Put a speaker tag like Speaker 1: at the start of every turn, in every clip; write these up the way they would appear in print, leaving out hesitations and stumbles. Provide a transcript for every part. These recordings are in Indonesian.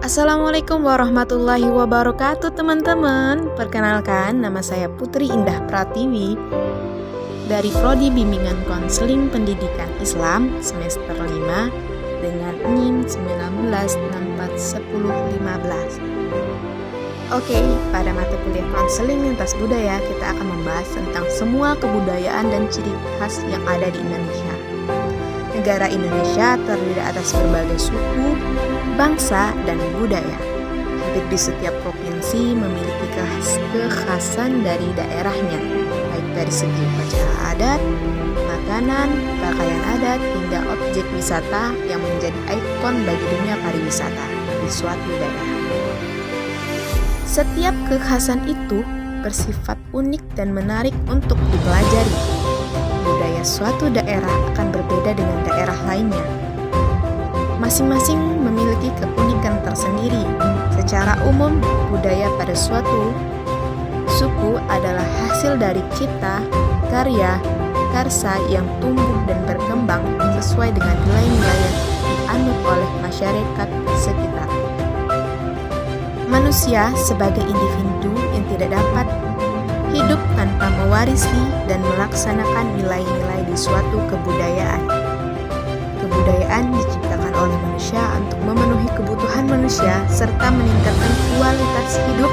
Speaker 1: Assalamualaikum warahmatullahi wabarakatuh teman-teman. Perkenalkan, nama saya Putri Indah Pratiwi dari Prodi Bimbingan Konseling Pendidikan Islam semester 5 dengan NIM 19641015. Oke, pada mata kuliah konseling lintas budaya kita akan membahas tentang semua kebudayaan dan ciri khas yang ada di Indonesia. Negara Indonesia terdiri atas berbagai suku, bangsa, dan budaya. Hampir di setiap provinsi memiliki kekhasan dari daerahnya, baik dari segi upacara adat, makanan, pakaian adat, hingga objek wisata yang menjadi ikon bagi dunia pariwisata di suatu daerah. Setiap kekhasan itu bersifat unik dan menarik untuk dipelajari. Budaya suatu daerah akan berbeda dengan daerah lainnya. Masing-masing memiliki keunikan tersendiri. Secara umum, budaya pada suatu suku adalah hasil dari cipta, karya, karsa yang tumbuh dan berkembang sesuai dengan nilai-nilai yang dianut oleh masyarakat sekitar. Manusia sebagai individu yang tidak dapat hidup tanpa mewarisi dan melaksanakan nilai-nilai di suatu kebudayaan. Kebudayaan diciptakan oleh manusia untuk memenuhi kebutuhan manusia serta meningkatkan kualitas hidup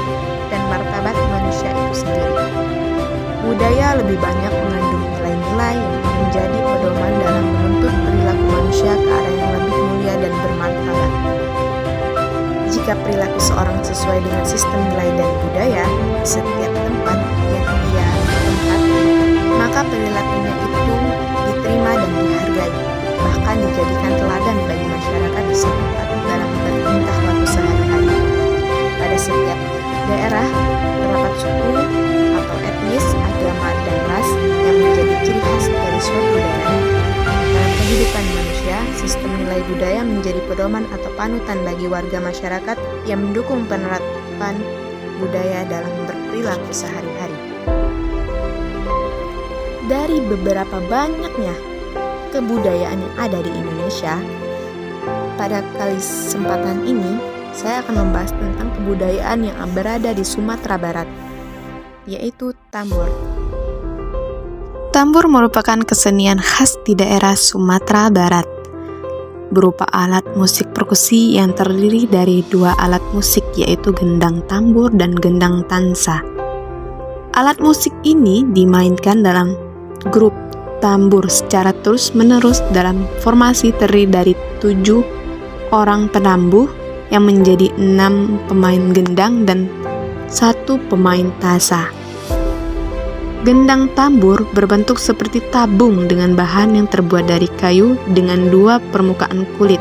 Speaker 1: dan martabat manusia itu sendiri. Budaya lebih banyak mengandung nilai-nilai yang menjadi pedoman dalam menuntut perilaku manusia ke arah yang lebih mulia dan bermartabat. Jika perilaku seorang sesuai dengan sistem nilai dan budaya di setiap tempat yang ia tempati, maka perilakunya itu diterima dan dihargai, bahkan dijadikan teladan bagi masyarakat di setempat dalam bertingkah laku sehari-hari. Pada setiap daerah terdapat suku atau etnis, agama, dan ras yang menjadi ciri khas dari suatu daerah. Dalam kehidupan manusia, sistem nilai budaya menjadi pedoman atau panutan bagi warga masyarakat yang mendukung penerapan budaya dalam berperilaku sehari-hari. Dari beberapa banyaknya kebudayaan yang ada di Indonesia, pada kali kesempatan ini saya akan membahas tentang kebudayaan yang berada di Sumatera Barat, yaitu tambur. Tambur merupakan kesenian khas di daerah Sumatera Barat, berupa alat musik perkusi yang terdiri dari dua alat musik, yaitu gendang tambur dan gendang tansa. Alat musik ini dimainkan dalam grup tambur secara terus-menerus dalam formasi terdiri dari 7 orang penambuh yang menjadi 6 pemain gendang dan 1 pemain tasa. Gendang tambur berbentuk seperti tabung dengan bahan yang terbuat dari kayu dengan 2 permukaan kulit.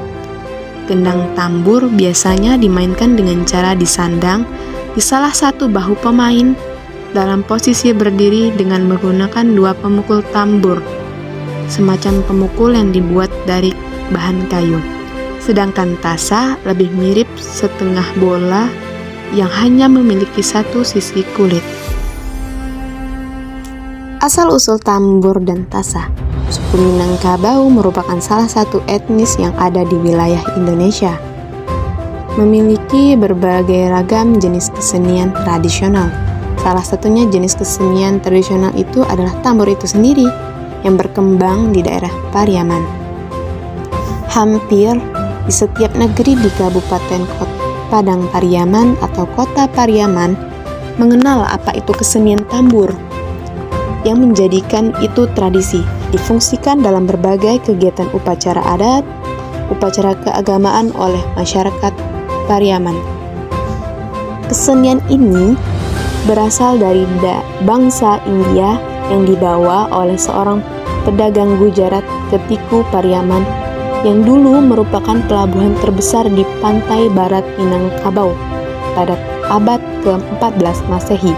Speaker 1: Gendang tambur biasanya dimainkan dengan cara disandang di salah satu bahu pemain dalam posisi berdiri dengan menggunakan 2 pemukul tambur, semacam pemukul yang dibuat dari bahan kayu. Sedangkan tasa lebih mirip setengah bola yang hanya memiliki 1 sisi kulit. Asal-usul tambur dan tasa. Suku Minangkabau merupakan salah satu etnis yang ada di wilayah Indonesia. Memiliki berbagai ragam jenis kesenian tradisional. Salah satunya jenis kesenian tradisional itu adalah tambur itu sendiri yang berkembang di daerah Pariaman. Hampir di setiap negeri di Kabupaten Padang Pariaman atau Kota Pariaman mengenal apa itu kesenian tambur, yang menjadikan itu tradisi, difungsikan dalam berbagai kegiatan upacara adat, upacara keagamaan oleh masyarakat Pariaman. Kesenian ini berasal dari bangsa India yang dibawa oleh seorang pedagang Gujarat ke Tiku Pariaman yang dulu merupakan pelabuhan terbesar di pantai barat Minangkabau pada abad ke-14 Masehi.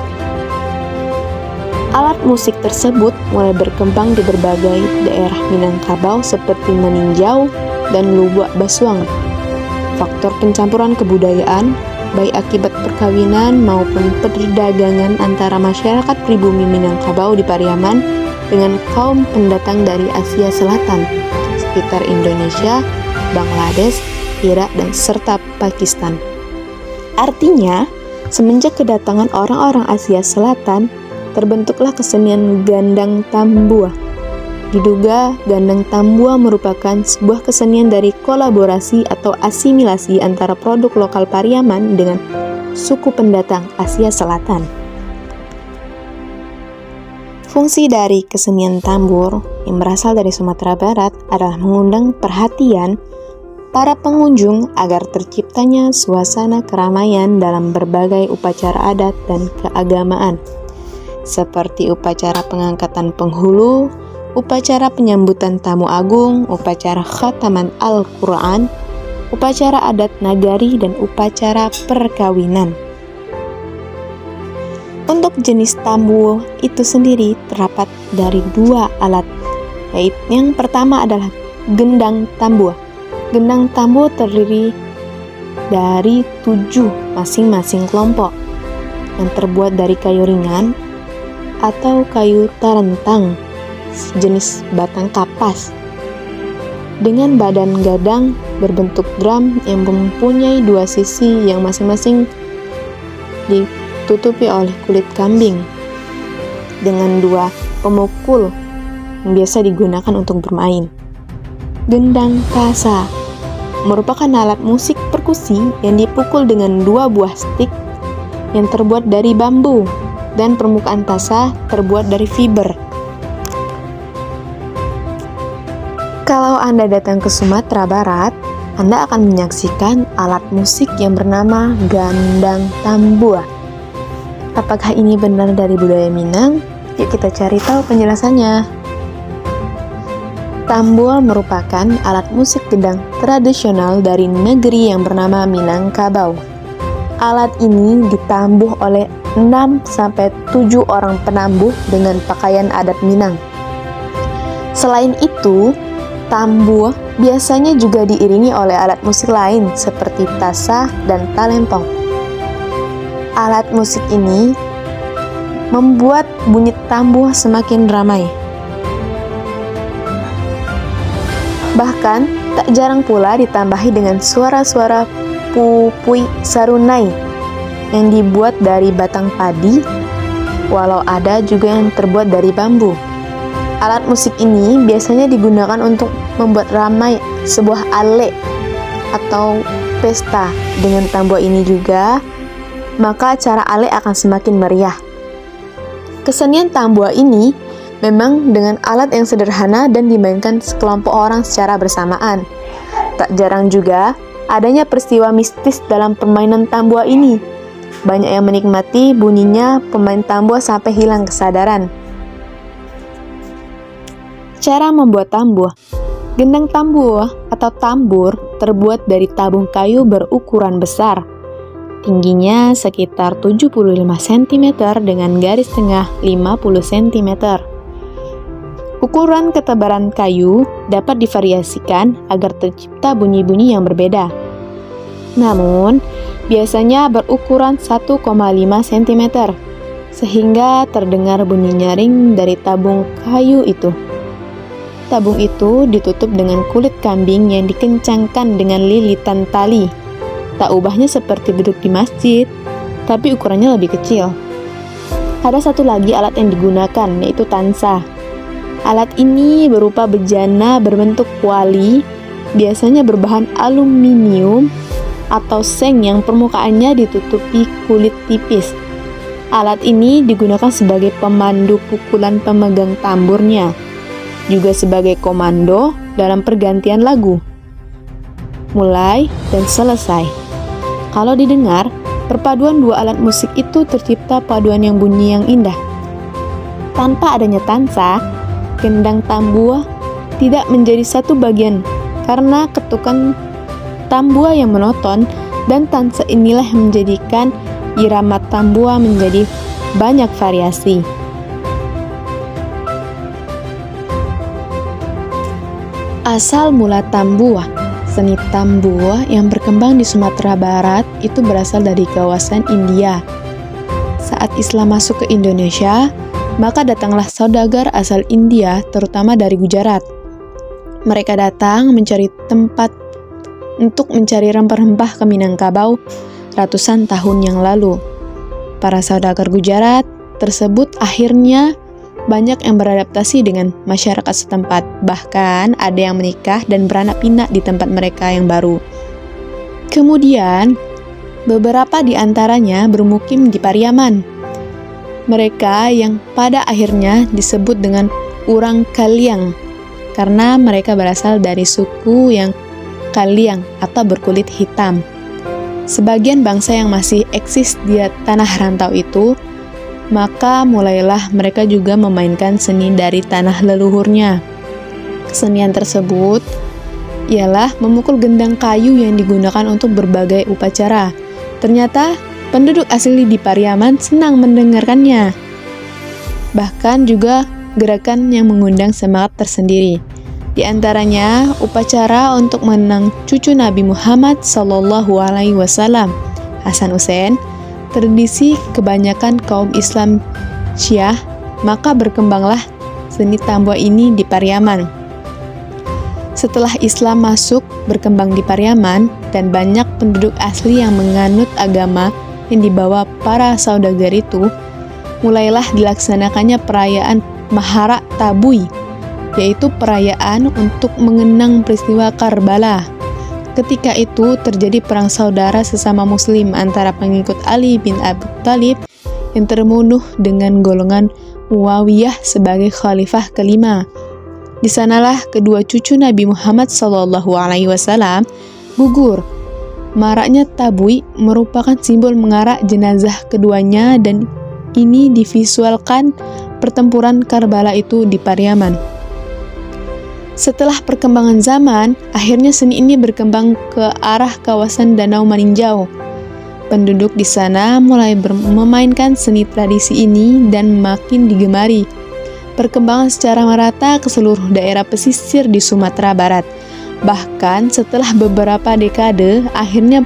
Speaker 1: Alat musik tersebut mulai berkembang di berbagai daerah Minangkabau seperti Meninjau dan Lubuk Basuang. Faktor pencampuran kebudayaan, baik akibat perkawinan maupun perdagangan antara masyarakat pribumi Minangkabau di Pariaman dengan kaum pendatang dari Asia Selatan, sekitar Indonesia, Bangladesh, Irak, dan serta Pakistan. Artinya, semenjak kedatangan orang-orang Asia Selatan, terbentuklah kesenian gandang tambua. Diduga, gandang tambua merupakan sebuah kesenian dari kolaborasi atau asimilasi antara produk lokal Pariaman dengan suku pendatang Asia Selatan. Fungsi dari kesenian tambur yang berasal dari Sumatera Barat adalah mengundang perhatian para pengunjung agar terciptanya suasana keramaian dalam berbagai upacara adat dan keagamaan, seperti upacara pengangkatan penghulu, upacara penyambutan tamu agung, upacara khataman Al-Quran, upacara adat nagari, dan upacara perkawinan. Untuk jenis tambu itu sendiri terdapat dari 2 alat, yaitu yang pertama adalah gendang tambua. Gendang tambu terdiri dari 7 masing-masing kelompok yang terbuat dari kayu ringan atau kayu tarentang jenis batang kapas dengan badan gadang berbentuk drum yang mempunyai 2 sisi yang masing-masing ditutupi oleh kulit kambing dengan 2 pemukul yang biasa digunakan untuk bermain. Gendang kasa merupakan alat musik perkusi yang dipukul dengan 2 buah stik yang terbuat dari bambu dan permukaan tasa terbuat dari fiber. Kalau Anda datang ke Sumatera Barat, Anda akan menyaksikan alat musik yang bernama gandang tambua. Apakah ini benar dari budaya Minang? Yuk kita cari tahu penjelasannya. Tambua merupakan alat musik gendang tradisional dari negeri yang bernama Minangkabau. Alat ini ditambuh oleh 6-7 orang penambuh dengan pakaian adat Minang. Selain itu, tambua biasanya juga diiringi oleh alat musik lain seperti tasa dan talempong. Alat musik ini membuat bunyi tambua semakin ramai. Bahkan, tak jarang pula ditambahi dengan suara-suara pupui sarunai yang dibuat dari batang padi, walau ada juga yang terbuat dari bambu. Alat musik ini biasanya digunakan untuk membuat ramai sebuah ale atau pesta. Dengan tambua ini juga, maka acara ale akan semakin meriah. Kesenian tambua ini memang dengan alat yang sederhana dan dimainkan sekelompok orang secara bersamaan. Tak jarang juga adanya peristiwa mistis dalam permainan tambua ini. Banyak yang menikmati bunyinya pemain tambua sampai hilang kesadaran. Cara membuat tambua. Gendang tambua atau tambur terbuat dari tabung kayu berukuran besar. Tingginya sekitar 75 cm dengan garis tengah 50 cm. Ukuran ketebalan kayu dapat divariasikan agar tercipta bunyi-bunyi yang berbeda. Namun, biasanya berukuran 1,5 cm, sehingga terdengar bunyi nyaring dari tabung kayu itu. Tabung itu ditutup dengan kulit kambing yang dikencangkan dengan lilitan tali. Tak ubahnya seperti duduk di masjid, tapi ukurannya lebih kecil. Ada satu lagi alat yang digunakan, yaitu tansa. Alat ini berupa bejana berbentuk kuali, biasanya berbahan aluminium atau seng yang permukaannya ditutupi kulit tipis. Alat ini digunakan sebagai pemandu pukulan pemegang tamburnya, juga sebagai komando dalam pergantian lagu, mulai dan selesai. Kalau didengar, perpaduan 2 alat musik itu tercipta paduan yang bunyi yang indah. Tanpa adanya tansa, gendang tambua tidak menjadi satu bagian karena ketukan tambua yang monoton, dan tansa inilah yang menjadikan irama tambua menjadi banyak variasi. Asal mula tambua. Seni tambua yang berkembang di Sumatera Barat itu berasal dari kawasan India. Saat Islam masuk ke Indonesia, maka datanglah saudagar asal India, terutama dari Gujarat. Mereka datang mencari tempat untuk mencari rempah-rempah ke Minangkabau ratusan tahun yang lalu. Para saudagar Gujarat tersebut akhirnya banyak yang beradaptasi dengan masyarakat setempat. Bahkan ada yang menikah dan beranak pinak di tempat mereka yang baru. Kemudian, beberapa di antaranya bermukim di Pariaman. Mereka yang pada akhirnya disebut dengan orang Kaliang karena mereka berasal dari suku yang Kaliang atau berkulit hitam. Sebagian bangsa yang masih eksis di tanah rantau itu, maka mulailah mereka juga memainkan seni dari tanah leluhurnya. Kesenian tersebut ialah memukul gendang kayu yang digunakan untuk berbagai upacara. Ternyata penduduk asli di Pariaman senang mendengarkannya. Bahkan juga gerakan yang mengundang semangat tersendiri. Di antaranya upacara untuk mengenang cucu Nabi Muhammad SAW, Hasan Hussein. Tradisi kebanyakan kaum Islam Syiah, maka berkembanglah seni tambua ini di Pariaman. Setelah Islam masuk berkembang di Pariaman dan banyak penduduk asli yang menganut agama yang dibawa para saudagar itu, mulailah dilaksanakannya perayaan Mahara Tabui, yaitu perayaan untuk mengenang peristiwa Karbala. Ketika itu terjadi perang saudara sesama muslim antara pengikut Ali bin Abi Thalib yang terbunuh dengan golongan Muawiyah sebagai khalifah kelima. Di sanalah kedua cucu Nabi Muhammad SAW gugur. Maraknya Tabui merupakan simbol mengarak jenazah keduanya dan ini divisualkan pertempuran Karbala itu di Pariaman. Setelah perkembangan zaman, akhirnya seni ini berkembang ke arah kawasan Danau Maninjau. Penduduk di sana mulai memainkan seni tradisi ini dan makin digemari. Perkembangan secara merata ke seluruh daerah pesisir di Sumatera Barat. Bahkan setelah beberapa dekade, akhirnya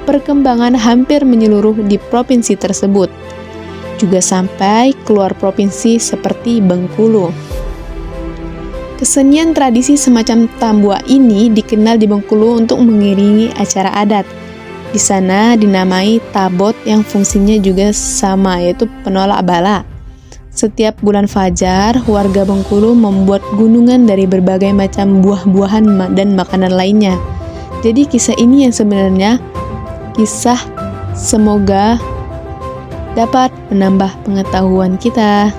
Speaker 1: perkembangan hampir menyeluruh di provinsi tersebut. Juga sampai keluar provinsi seperti Bengkulu. Kesenian tradisi semacam tambua ini dikenal di Bengkulu untuk mengiringi acara adat. Di sana dinamai tabot yang fungsinya juga sama, yaitu penolak bala. Setiap bulan Fajar, warga Bengkulu membuat gunungan dari berbagai macam buah-buahan dan makanan lainnya. Jadi kisah ini yang sebenarnya kisah, semoga dapat menambah pengetahuan kita.